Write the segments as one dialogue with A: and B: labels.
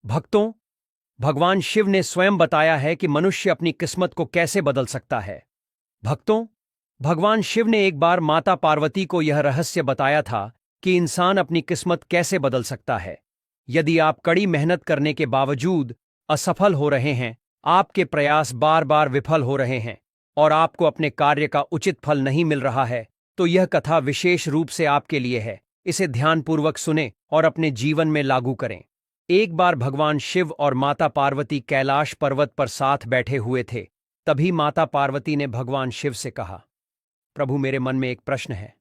A: भक्तों, भगवान शिव ने स्वयं बताया है कि मनुष्य अपनी किस्मत को कैसे बदल सकता है। भक्तों, भगवान शिव ने एक बार माता पार्वती को यह रहस्य बताया था कि इंसान अपनी किस्मत कैसे बदल सकता है। यदि आप कड़ी मेहनत करने के बावजूद असफल हो रहे हैं, आपके प्रयास बार बार विफल हो रहे हैं और आपको अपने कार्य का उचित फल नहीं मिल रहा है, तो यह कथा विशेष रूप से आपके लिए है। इसे ध्यानपूर्वक सुनें और अपने जीवन में लागू करें। एक बार भगवान शिव और माता पार्वती कैलाश पर्वत पर साथ बैठे हुए थे। तभी माता पार्वती ने भगवान शिव से कहा, प्रभु, मेरे मन में एक प्रश्न है।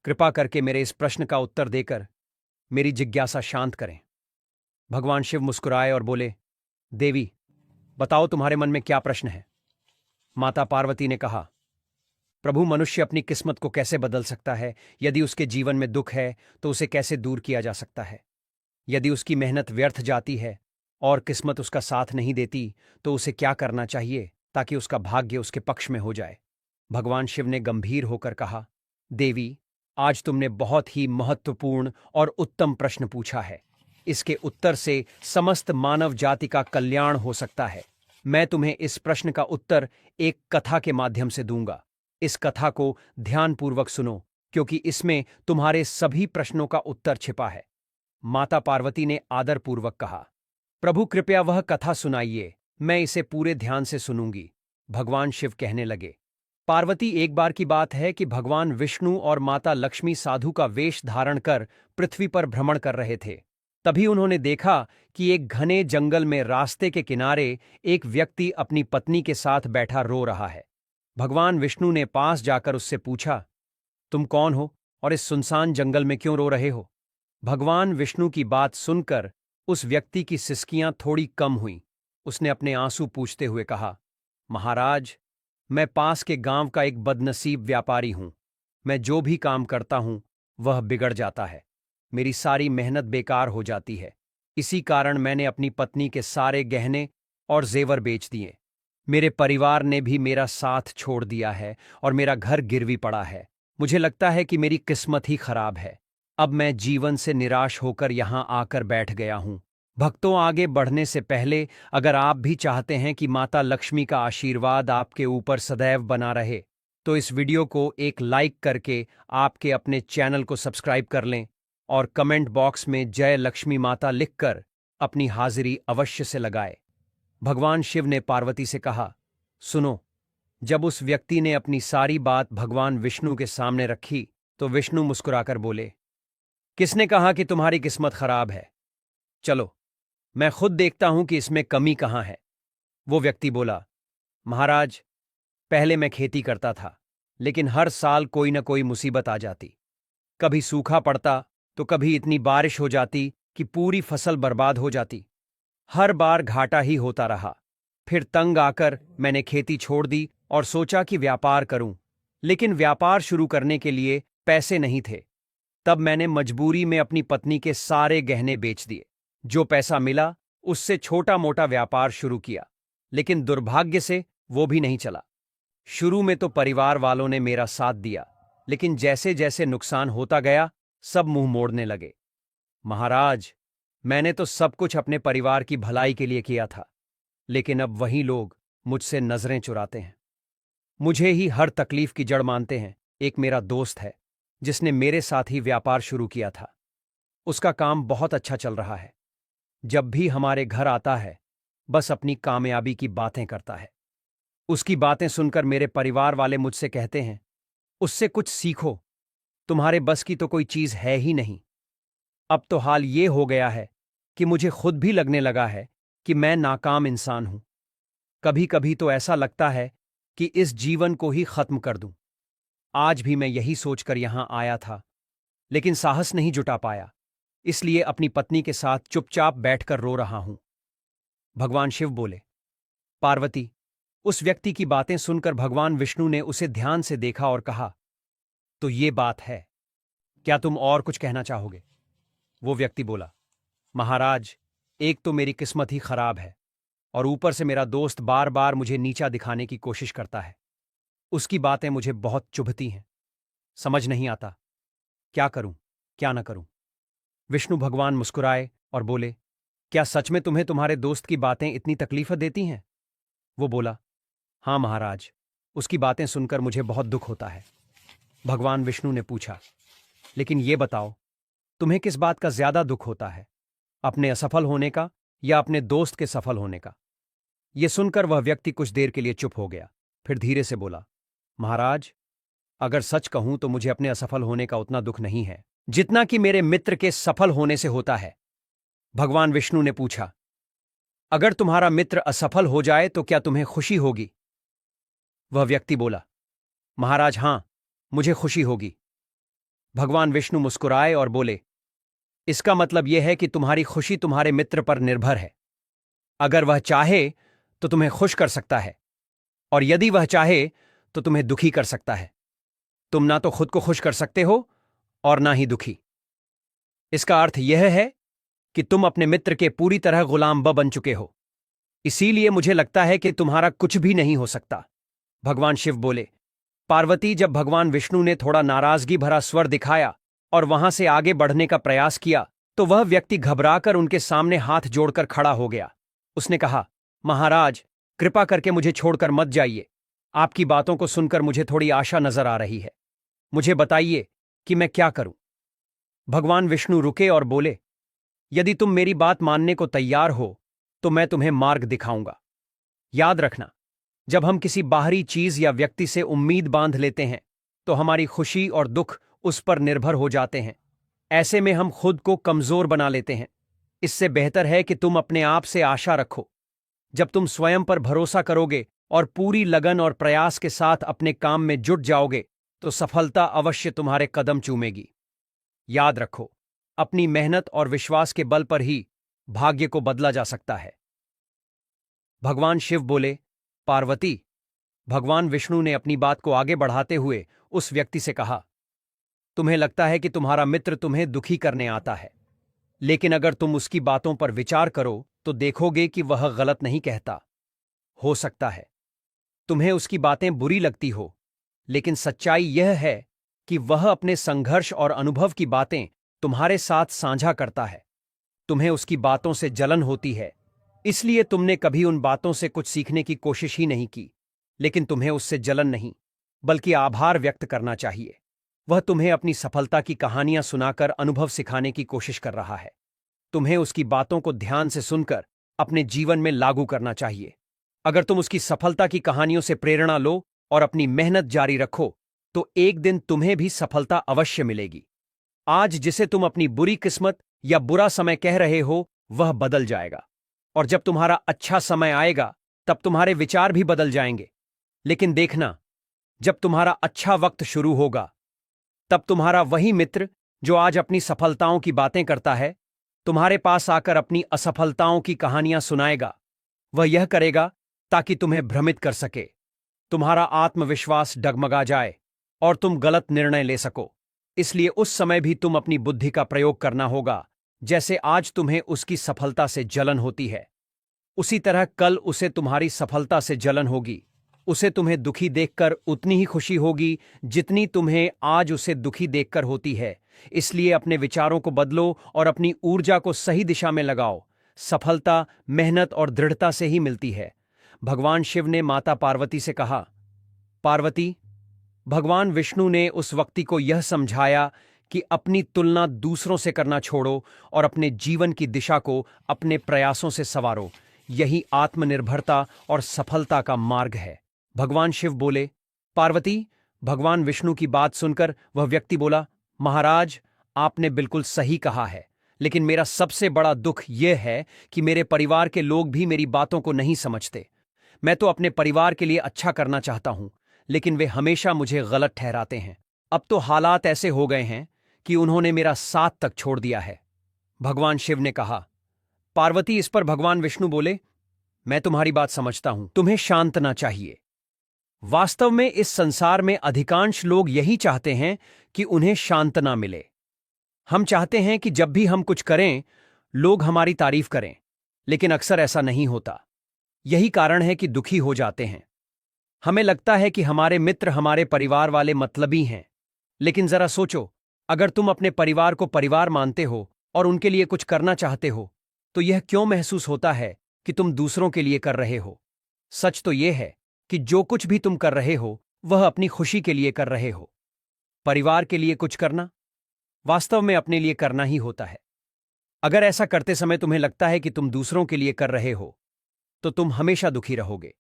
A: कृपा करके मेरे इस प्रश्न का उत्तर देकर मेरी जिज्ञासा शांत करें। भगवान शिव मुस्कुराए और बोले, देवी, बताओ तुम्हारे मन में क्या प्रश्न है। माता पार्वती ने कहा, प्रभु, मनुष्य अपनी किस्मत को कैसे बदल सकता है? यदि उसके जीवन में दुख है तो उसे कैसे दूर किया जा सकता है? यदि उसकी मेहनत व्यर्थ जाती है और किस्मत उसका साथ नहीं देती, तो उसे क्या करना चाहिए ताकि उसका भाग्य उसके पक्ष में हो जाए? भगवान शिव ने गंभीर होकर कहा, देवी, आज तुमने बहुत ही महत्वपूर्ण और उत्तम प्रश्न पूछा है। इसके उत्तर से समस्त मानव जाति का कल्याण हो सकता है। मैं तुम्हें इस प्रश्न का उत्तर एक कथा के माध्यम से दूंगा। इस कथा को ध्यानपूर्वक सुनो, क्योंकि इसमें तुम्हारे सभी प्रश्नों का उत्तर छिपा है। माता पार्वती ने आदरपूर्वक कहा, प्रभु, कृपया वह कथा सुनाइए, मैं इसे पूरे ध्यान से सुनूंगी। भगवान शिव कहने लगे, पार्वती, एक बार की बात है कि भगवान विष्णु और माता लक्ष्मी साधु का वेश धारण कर पृथ्वी पर भ्रमण कर रहे थे। तभी उन्होंने देखा कि एक घने जंगल में रास्ते के किनारे एक व्यक्ति अपनी पत्नी के साथ बैठा रो रहा है। भगवान विष्णु ने पास जाकर उससे पूछा, तुम कौन हो और इस सुनसान जंगल में क्यों रो रहे हो? भगवान विष्णु की बात सुनकर उस व्यक्ति की सिसकियां थोड़ी कम हुईं। उसने अपने आंसू पूंछते हुए कहा, महाराज, मैं पास के गांव का एक बदनसीब व्यापारी हूं। मैं जो भी काम करता हूं वह बिगड़ जाता है। मेरी सारी मेहनत बेकार हो जाती है। इसी कारण मैंने अपनी पत्नी के सारे गहने और जेवर बेच दिए। मेरे परिवार ने भी मेरा साथ छोड़ दिया है और मेरा घर गिरवी पड़ा है। मुझे लगता है कि मेरी किस्मत ही खराब है। अब मैं जीवन से निराश होकर यहां आकर बैठ गया हूं। भक्तों, आगे बढ़ने से पहले अगर आप भी चाहते हैं कि माता लक्ष्मी का आशीर्वाद आपके ऊपर सदैव बना रहे, तो इस वीडियो को एक लाइक करके आपके अपने चैनल को सब्सक्राइब कर लें और कमेंट बॉक्स में जय लक्ष्मी माता लिखकर अपनी हाजिरी अवश्य से लगाए। भगवान शिव ने पार्वती से कहा, सुनो। जब उस व्यक्ति ने अपनी सारी बात भगवान विष्णु के सामने रखी, तो विष्णु मुस्कुराकर बोले, किसने कहा कि तुम्हारी किस्मत खराब है? चलो, मैं खुद देखता हूं कि इसमें कमी कहां है। वो व्यक्ति बोला, महाराज, पहले मैं खेती करता था, लेकिन हर साल कोई न कोई मुसीबत आ जाती। कभी सूखा पड़ता तो कभी इतनी बारिश हो जाती कि पूरी फसल बर्बाद हो जाती। हर बार घाटा ही होता रहा। फिर तंग आकर मैंने खेती छोड़ दी और सोचा कि व्यापार करूं, लेकिन व्यापार शुरू करने के लिए पैसे नहीं थे। तब मैंने मजबूरी में अपनी पत्नी के सारे गहने बेच दिए। जो पैसा मिला उससे छोटा मोटा व्यापार शुरू किया, लेकिन दुर्भाग्य से वो भी नहीं चला। शुरू में तो परिवार वालों ने मेरा साथ दिया, लेकिन जैसे जैसे नुकसान होता गया, सब मुंह मोड़ने लगे। महाराज, मैंने तो सब कुछ अपने परिवार की भलाई के लिए किया था, लेकिन अब वही लोग मुझसे नजरें चुराते हैं। मुझे ही हर तकलीफ की जड़ मानते हैं। एक मेरा दोस्त है जिसने मेरे साथ ही व्यापार शुरू किया था। उसका काम बहुत अच्छा चल रहा है। जब भी हमारे घर आता है, बस अपनी कामयाबी की बातें करता है। उसकी बातें सुनकर मेरे परिवार वाले मुझसे कहते हैं, उससे कुछ सीखो, तुम्हारे बस की तो कोई चीज है ही नहीं। अब तो हाल ये हो गया है कि मुझे खुद भी लगने लगा है कि मैं नाकाम इंसान हूं। कभी कभी तो ऐसा लगता है कि इस जीवन को ही खत्म कर दूं। आज भी मैं यही सोचकर यहां आया था, लेकिन साहस नहीं जुटा पाया, इसलिए अपनी पत्नी के साथ चुपचाप बैठकर रो रहा हूं। भगवान शिव बोले, पार्वती, उस व्यक्ति की बातें सुनकर भगवान विष्णु ने उसे ध्यान से देखा और कहा, तो ये बात है, क्या तुम और कुछ कहना चाहोगे? वो व्यक्ति बोला, महाराज, एक तो मेरी किस्मत ही खराब है और ऊपर से मेरा दोस्त बार बार मुझे नीचा दिखाने की कोशिश करता है। उसकी बातें मुझे बहुत चुभती हैं। समझ नहीं आता क्या करूं, क्या न करूं। विष्णु भगवान मुस्कुराए और बोले, क्या सच में तुम्हें तुम्हारे दोस्त की बातें इतनी तकलीफ देती हैं? वो बोला, हाँ महाराज, उसकी बातें सुनकर मुझे बहुत दुख होता है। भगवान विष्णु ने पूछा, लेकिन ये बताओ, तुम्हें किस बात का ज्यादा दुख होता है, अपने असफल होने का या अपने दोस्त के सफल होने का? यह सुनकर वह व्यक्ति कुछ देर के लिए चुप हो गया, फिर धीरे से बोला, महाराज, अगर सच कहूं तो मुझे अपने असफल होने का उतना दुख नहीं है जितना कि मेरे मित्र के सफल होने से होता है। भगवान विष्णु ने पूछा, अगर तुम्हारा मित्र असफल हो जाए तो क्या तुम्हें खुशी होगी? वह व्यक्ति बोला, महाराज हां, मुझे खुशी होगी। भगवान विष्णु मुस्कुराए और बोले, इसका मतलब यह है कि तुम्हारी खुशी तुम्हारे मित्र पर निर्भर है। अगर वह चाहे तो तुम्हें खुश कर सकता है, और यदि वह चाहे तो तुम्हें दुखी कर सकता है। तुम ना तो खुद को खुश कर सकते हो और ना ही दुखी। इसका अर्थ यह है कि तुम अपने मित्र के पूरी तरह गुलाम बन चुके हो। इसीलिए मुझे लगता है कि तुम्हारा कुछ भी नहीं हो सकता। भगवान शिव बोले, पार्वती, जब भगवान विष्णु ने थोड़ा नाराजगी भरा स्वर दिखाया और वहां से आगे बढ़ने का प्रयास किया तो वह व्यक्ति घबराकर उनके सामने हाथ जोड़कर खड़ा हो गया। उसने कहा, महाराज, कृपा करके मुझे छोड़कर मत जाइए। आपकी बातों को सुनकर मुझे थोड़ी आशा नजर आ रही है। मुझे बताइए कि मैं क्या करूं? भगवान विष्णु रुके और बोले, यदि तुम मेरी बात मानने को तैयार हो तो मैं तुम्हें मार्ग दिखाऊंगा। याद रखना, जब हम किसी बाहरी चीज या व्यक्ति से उम्मीद बांध लेते हैं तो हमारी खुशी और दुख उस पर निर्भर हो जाते हैं। ऐसे में हम खुद को कमजोर बना लेते हैं। इससे बेहतर है कि तुम अपने आप से आशा रखो। जब तुम स्वयं पर भरोसा करोगे और पूरी लगन और प्रयास के साथ अपने काम में जुट जाओगे तो सफलता अवश्य तुम्हारे कदम चूमेगी। याद रखो, अपनी मेहनत और विश्वास के बल पर ही भाग्य को बदला जा सकता है। भगवान शिव बोले, पार्वती, भगवान विष्णु ने अपनी बात को आगे बढ़ाते हुए उस व्यक्ति से कहा, तुम्हें लगता है कि तुम्हारा मित्र तुम्हें दुखी करने आता है, लेकिन अगर तुम उसकी बातों पर विचार करो तो देखोगे कि वह गलत नहीं कहता। हो सकता है तुम्हें उसकी बातें बुरी लगती हो, लेकिन सच्चाई यह है कि वह अपने संघर्ष और अनुभव की बातें तुम्हारे साथ साझा करता है। तुम्हें उसकी बातों से जलन होती है, इसलिए तुमने कभी उन बातों से कुछ सीखने की कोशिश ही नहीं की। लेकिन तुम्हें उससे जलन नहीं, बल्कि आभार व्यक्त करना चाहिए। वह तुम्हें अपनी सफलता की कहानियां सुनाकर अनुभव सिखाने की कोशिश कर रहा है। तुम्हें उसकी बातों को ध्यान से सुनकर अपने जीवन में लागू करना चाहिए। अगर तुम उसकी सफलता की कहानियों से प्रेरणा लो और अपनी मेहनत जारी रखो तो एक दिन तुम्हें भी सफलता अवश्य मिलेगी। आज जिसे तुम अपनी बुरी किस्मत या बुरा समय कह रहे हो वह बदल जाएगा, और जब तुम्हारा अच्छा समय आएगा तब तुम्हारे विचार भी बदल जाएंगे। लेकिन देखना, जब तुम्हारा अच्छा वक्त शुरू होगा तब तुम्हारा वही मित्र जो आज अपनी सफलताओं की बातें करता है तुम्हारे पास आकर अपनी असफलताओं की कहानियां सुनाएगा। वह यह करेगा ताकि तुम्हें भ्रमित कर सके, तुम्हारा आत्मविश्वास डगमगा जाए और तुम गलत निर्णय ले सको। इसलिए उस समय भी तुम अपनी बुद्धि का प्रयोग करना होगा। जैसे आज तुम्हें उसकी सफलता से जलन होती है, उसी तरह कल उसे तुम्हारी सफलता से जलन होगी। उसे तुम्हें दुखी देखकर उतनी ही खुशी होगी जितनी तुम्हें आज उसे दुखी देखकर होती है। इसलिए अपने विचारों को बदलो और अपनी ऊर्जा को सही दिशा में लगाओ। सफलता मेहनत और दृढ़ता से ही मिलती है। भगवान शिव ने माता पार्वती से कहा, पार्वती, भगवान विष्णु ने उस व्यक्ति को यह समझाया कि अपनी तुलना दूसरों से करना छोड़ो और अपने जीवन की दिशा को अपने प्रयासों से संवारो। यही आत्मनिर्भरता और सफलता का मार्ग है। भगवान शिव बोले, पार्वती, भगवान विष्णु की बात सुनकर वह व्यक्ति बोला, महाराज, आपने बिल्कुल सही कहा है, लेकिन मेरा सबसे बड़ा दुख यह है कि मेरे परिवार के लोग भी मेरी बातों को नहीं समझते। मैं तो अपने परिवार के लिए अच्छा करना चाहता हूं, लेकिन वे हमेशा मुझे गलत ठहराते हैं। अब तो हालात ऐसे हो गए हैं कि उन्होंने मेरा साथ तक छोड़ दिया है। भगवान शिव ने कहा, पार्वती, इस पर भगवान विष्णु बोले, मैं तुम्हारी बात समझता हूं, तुम्हें शांतना चाहिए। वास्तव में इस संसार में अधिकांश लोग यही चाहते हैं कि उन्हें शांतना मिले। हम चाहते हैं कि जब भी हम कुछ करें लोग हमारी तारीफ करें, लेकिन अक्सर ऐसा नहीं होता। यही कारण है कि दुखी हो जाते हैं। हमें लगता है कि हमारे मित्र हमारे परिवार वाले मतलबी हैं, लेकिन जरा सोचो, अगर तुम अपने परिवार को परिवार मानते हो और उनके लिए कुछ करना चाहते हो तो यह क्यों महसूस होता है कि तुम दूसरों के लिए कर रहे हो? सच तो यह है कि जो कुछ भी तुम कर रहे हो वह अपनी खुशी के लिए कर रहे हो। परिवार के लिए कुछ करना वास्तव में अपने लिए करना ही होता है। अगर ऐसा करते समय तुम्हें लगता है कि तुम दूसरों के लिए कर रहे हो तो तुम हमेशा दुखी रहोगे।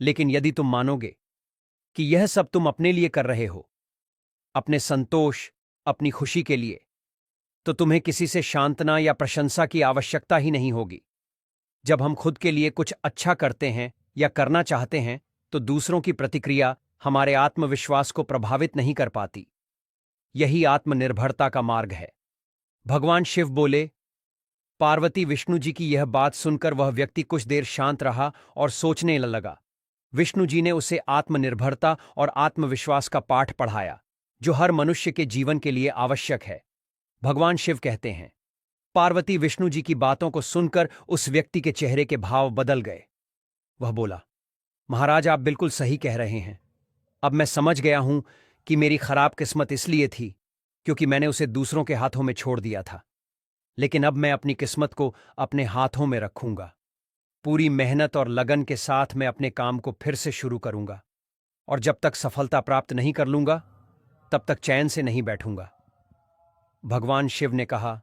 A: लेकिन यदि तुम मानोगे कि यह सब तुम अपने लिए कर रहे हो, अपने संतोष, अपनी खुशी के लिए, तो तुम्हें किसी से सांत्वना या प्रशंसा की आवश्यकता ही नहीं होगी। जब हम खुद के लिए कुछ अच्छा करते हैं या करना चाहते हैं तो दूसरों की प्रतिक्रिया हमारे आत्मविश्वास को प्रभावित नहीं कर पाती। यही आत्मनिर्भरता का मार्ग है। भगवान शिव बोले। पार्वती विष्णु जी की यह बात सुनकर वह व्यक्ति कुछ देर शांत रहा और सोचने लगा। विष्णु जी ने उसे आत्मनिर्भरता और आत्मविश्वास का पाठ पढ़ाया जो हर मनुष्य के जीवन के लिए आवश्यक है। भगवान शिव कहते हैं। पार्वती विष्णु जी की बातों को सुनकर उस व्यक्ति के चेहरे के भाव बदल गए। वह बोला, महाराज, आप बिल्कुल सही कह रहे हैं। अब मैं समझ गया हूं कि मेरी खराब किस्मत इसलिए थी क्योंकि मैंने उसे दूसरों के हाथों में छोड़ दिया था। लेकिन अब मैं अपनी किस्मत को अपने हाथों में रखूंगा। पूरी मेहनत और लगन के साथ मैं अपने काम को फिर से शुरू करूंगा और जब तक सफलता प्राप्त नहीं कर लूंगा तब तक चैन से नहीं बैठूंगा। भगवान शिव ने कहा।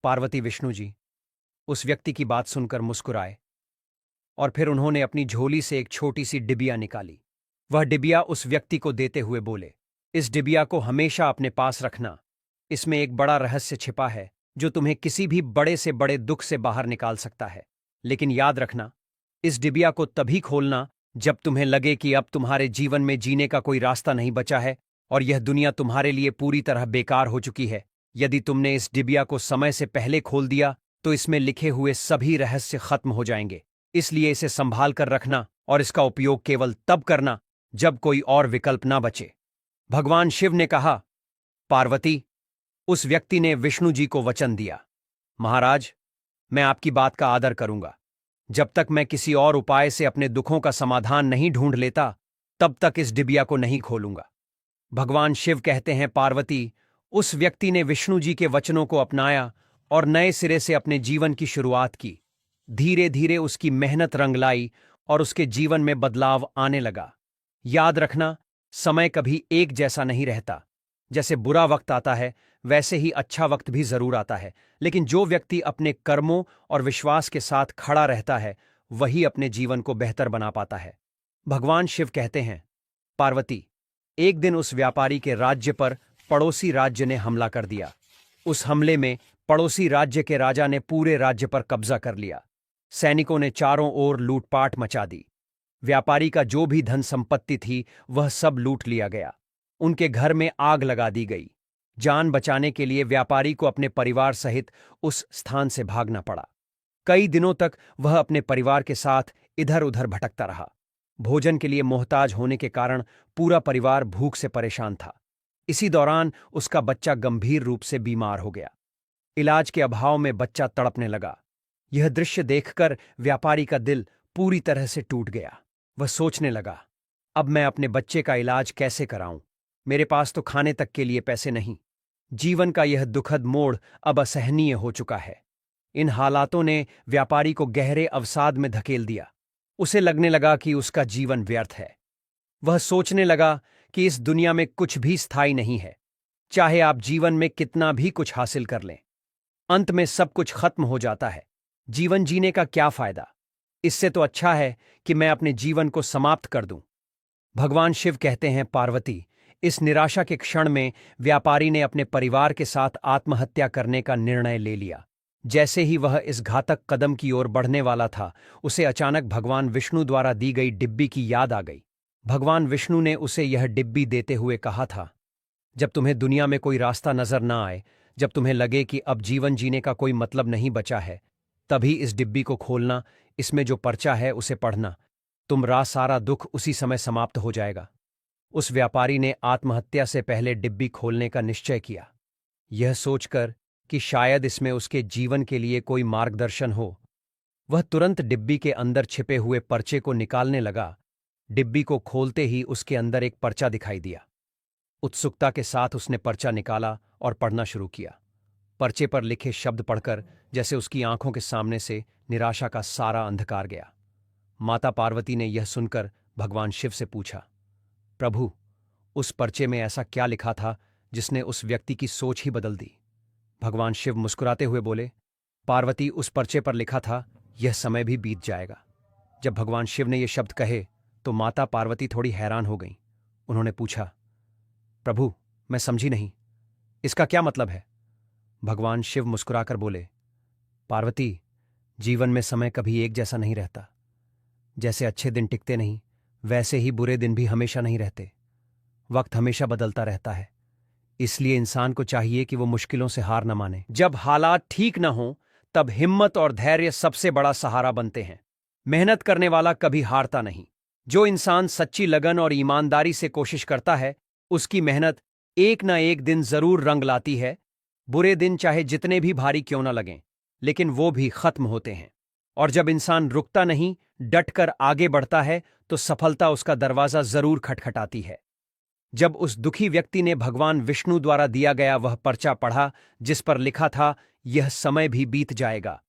A: पार्वती विष्णु जी उस व्यक्ति की बात सुनकर मुस्कुराए और फिर उन्होंने अपनी झोली से एक छोटी सी डिबिया निकाली। वह डिबिया उस व्यक्ति को देते हुए बोले, इस डिबिया को हमेशा अपने पास रखना। इसमें एक बड़ा रहस्य छिपा है जो तुम्हें किसी भी बड़े से बड़े दुख से बाहर निकाल सकता है। लेकिन याद रखना, इस डिबिया को तभी खोलना जब तुम्हें लगे कि अब तुम्हारे जीवन में जीने का कोई रास्ता नहीं बचा है और यह दुनिया तुम्हारे लिए पूरी तरह बेकार हो चुकी है। यदि तुमने इस डिबिया को समय से पहले खोल दिया तो इसमें लिखे हुए सभी रहस्य खत्म हो जाएंगे। इसलिए इसे संभाल कर रखना और इसका उपयोग केवल तब करना जब कोई और विकल्प ना बचे। भगवान शिव ने कहा। पार्वती, उस व्यक्ति ने विष्णु जी को वचन दिया, महाराज, मैं आपकी बात का आदर करूंगा। जब तक मैं किसी और उपाय से अपने दुखों का समाधान नहीं ढूंढ लेता तब तक इस डिबिया को नहीं खोलूंगा। भगवान शिव कहते हैं। पार्वती, उस व्यक्ति ने विष्णु जी के वचनों को अपनाया और नए सिरे से अपने जीवन की शुरुआत की। धीरे धीरे उसकी मेहनत रंग लाई और उसके जीवन में बदलाव आने लगा। याद रखना, समय कभी एक जैसा नहीं रहता। जैसे बुरा वक्त आता है वैसे ही अच्छा वक्त भी जरूर आता है। लेकिन जो व्यक्ति अपने कर्मों और विश्वास के साथ खड़ा रहता है वही अपने जीवन को बेहतर बना पाता है। भगवान शिव कहते हैं। पार्वती, एक दिन उस व्यापारी के राज्य पर पड़ोसी राज्य ने हमला कर दिया। उस हमले में पड़ोसी राज्य के राजा ने पूरे राज्य पर कब्जा कर लिया। सैनिकों ने चारों ओर लूटपाट मचा दी। व्यापारी का जो भी धन संपत्ति थी वह सब लूट लिया गया। उनके घर में आग लगा दी गई। जान बचाने के लिए व्यापारी को अपने परिवार सहित उस स्थान से भागना पड़ा। कई दिनों तक वह अपने परिवार के साथ इधर उधर भटकता रहा। भोजन के लिए मोहताज होने के कारण पूरा परिवार भूख से परेशान था। इसी दौरान उसका बच्चा गंभीर रूप से बीमार हो गया। इलाज के अभाव में बच्चा तड़पने लगा। यह दृश्य देखकर व्यापारी का दिल पूरी तरह से टूट गया। वह सोचने लगा, अब मैं अपने बच्चे का इलाज कैसे कराऊं? मेरे पास तो खाने तक के लिए पैसे नहीं। जीवन का यह दुखद मोड़ अब असहनीय हो चुका है। इन हालातों ने व्यापारी को गहरे अवसाद में धकेल दिया। उसे लगने लगा कि उसका जीवन व्यर्थ है। वह सोचने लगा कि इस दुनिया में कुछ भी स्थायी नहीं है। चाहे आप जीवन में कितना भी कुछ हासिल कर लें, अंत में सब कुछ खत्म हो जाता है। जीवन जीने का क्या फायदा? इससे तो अच्छा है कि मैं अपने जीवन को समाप्त कर दूं। भगवान शिव कहते हैं। पार्वती, इस निराशा के क्षण में व्यापारी ने अपने परिवार के साथ आत्महत्या करने का निर्णय ले लिया। जैसे ही वह इस घातक कदम की ओर बढ़ने वाला था उसे अचानक भगवान विष्णु द्वारा दी गई डिब्बी की याद आ गई। भगवान विष्णु ने उसे यह डिब्बी देते हुए कहा था, जब तुम्हें दुनिया में कोई रास्ता नजर न आए, जब तुम्हें लगे कि अब जीवन जीने का कोई मतलब नहीं बचा है, तभी इस डिब्बी को खोलना, इसमें जो पर्चा है उसे पढ़ना। तुम्हारा सारा दुख उसी समय समाप्त हो जाएगा। उस व्यापारी ने आत्महत्या से पहले डिब्बी खोलने का निश्चय किया, यह सोचकर कि शायद इसमें उसके जीवन के लिए कोई मार्गदर्शन हो। वह तुरंत डिब्बी के अंदर छिपे हुए पर्चे को निकालने लगा। डिब्बी को खोलते ही उसके अंदर एक पर्चा दिखाई दिया। उत्सुकता के साथ उसने पर्चा निकाला और पढ़ना शुरू किया। पर्चे पर लिखे शब्द पढ़कर जैसे उसकी आंखों के सामने से निराशा का सारा अंधकार गया। माता पार्वती ने यह सुनकर भगवान शिव से पूछा, प्रभु, उस पर्चे में ऐसा क्या लिखा था जिसने उस व्यक्ति की सोच ही बदल दी? भगवान शिव मुस्कुराते हुए बोले, पार्वती, उस पर्चे पर लिखा था, यह समय भी बीत जाएगा। जब भगवान शिव ने ये शब्द कहे तो माता पार्वती थोड़ी हैरान हो गईं। उन्होंने पूछा, प्रभु, मैं समझी नहीं, इसका क्या मतलब है? भगवान शिव मुस्कुराकर बोले, पार्वती, जीवन में समय कभी एक जैसा नहीं रहता। जैसे अच्छे दिन टिकते नहीं, वैसे ही बुरे दिन भी हमेशा नहीं रहते। वक्त हमेशा बदलता रहता है, इसलिए इंसान को चाहिए कि वो मुश्किलों से हार न माने। जब हालात ठीक न हों, तब हिम्मत और धैर्य सबसे बड़ा सहारा बनते हैं। मेहनत करने वाला कभी हारता नहीं। जो इंसान सच्ची लगन और ईमानदारी से कोशिश करता है, उसकी मेहनत एक न एक दिन जरूर रंग लाती है। बुरे दिन चाहे जितने भी भारी क्यों न लगें, लेकिन वो भी खत्म होते हैं। और जब इंसान रुकता नहीं, डटकर आगे बढ़ता है, तो सफलता उसका दरवाजा जरूर खटखटाती है। जब उस दुखी व्यक्ति ने भगवान विष्णु द्वारा दिया गया वह पर्चा पढ़ा जिस पर लिखा था, यह समय भी बीत जाएगा,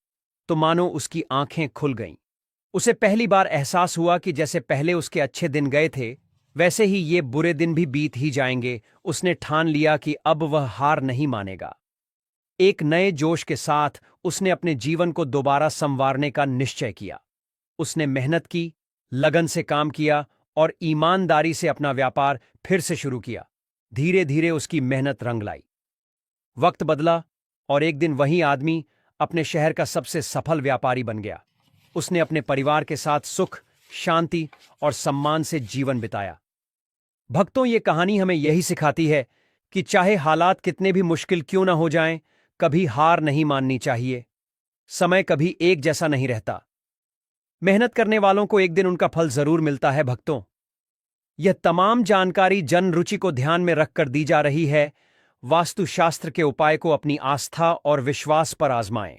A: तो मानो उसकी आंखें खुल गईं। उसे पहली बार एहसास हुआ कि जैसे पहले उसके अच्छे दिन गए थे, वैसे ही ये बुरे दिन भी बीत ही जाएंगे। उसने ठान लिया कि अब वह हार नहीं मानेगा। एक नए जोश के साथ उसने अपने जीवन को दोबारा संवारने का निश्चय किया। उसने मेहनत की, लगन से काम किया और ईमानदारी से अपना व्यापार फिर से शुरू किया। धीरे धीरे उसकी मेहनत रंग लाई। वक्त बदला और एक दिन वही आदमी अपने शहर का सबसे सफल व्यापारी बन गया। उसने अपने परिवार के साथ सुख, शांति और सम्मान से जीवन बिताया। भक्तों, ये कहानी हमें यही सिखाती है कि चाहे हालात कितने भी मुश्किल क्यों ना हो जाएं, कभी हार नहीं माननी चाहिए। समय कभी एक जैसा नहीं रहता। मेहनत करने वालों को एक दिन उनका फल जरूर मिलता है। भक्तों, यह तमाम जानकारी जन रुचि को ध्यान में रखकर दी जा रही है। वास्तुशास्त्र के उपाय को अपनी आस्था और विश्वास पर आजमाएं।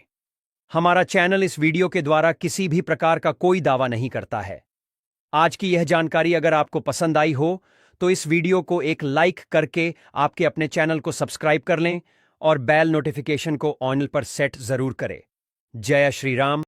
A: हमारा चैनल इस वीडियो के द्वारा किसी भी प्रकार का कोई दावा नहीं करता है। आज की यह जानकारी अगर आपको पसंद आई हो तो इस वीडियो को एक लाइक करके आपके अपने चैनल को सब्सक्राइब कर लें और बेल नोटिफिकेशन को ऑन पर सेट जरूर करें। जय श्री राम।